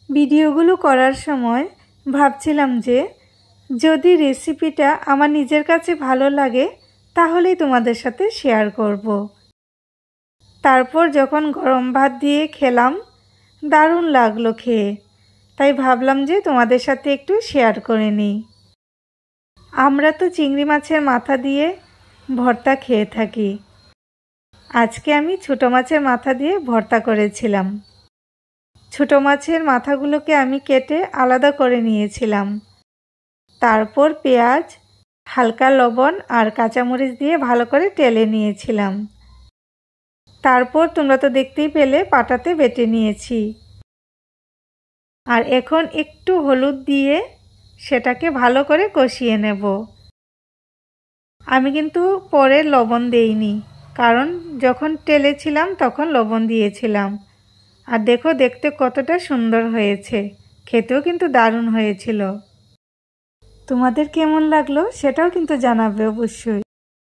ভিডিওগুলো করার সময় ভাবছিলাম যে যদি রেসিপিটা আমার নিজের কাছে ভালো লাগে তাহলেই তোমাদের সাথে শেয়ার করব। তারপর যখন গরম ভাত দিয়ে খেলাম দারুণ লাগলো খেয়ে, তাই ভাবলাম যে তোমাদের সাথে একটু শেয়ার করে নিই। আমরা তো চিংড়ি মাছের মাথা দিয়ে ভর্তা খেয়ে থাকি, আজকে আমি ছোটো মাছের মাথা দিয়ে ভর্তা করেছিলাম। ছোটো মাছের মাথাগুলোকে আমি কেটে আলাদা করে নিয়েছিলাম। তারপর পেঁয়াজ, হালকা লবণ আর কাঁচামরিচ দিয়ে ভালো করে টেলে নিয়েছিলাম। তারপর তোমরা তো দেখতেই পেলে পাটাতে বেটে নিয়েছি। আর এখন একটু হলুদ দিয়ে সেটাকে ভালো করে কষিয়ে নেব। আমি কিন্তু পরে লবণ দেইনি, কারণ যখন টেলেছিলাম তখন লবণ দিয়েছিলাম। আর দেখো দেখতে কতটা সুন্দর হয়েছে, খেতেও কিন্তু দারুণ হয়েছিল। তোমাদের কেমন লাগলো সেটাও কিন্তু জানাবে অবশ্যই।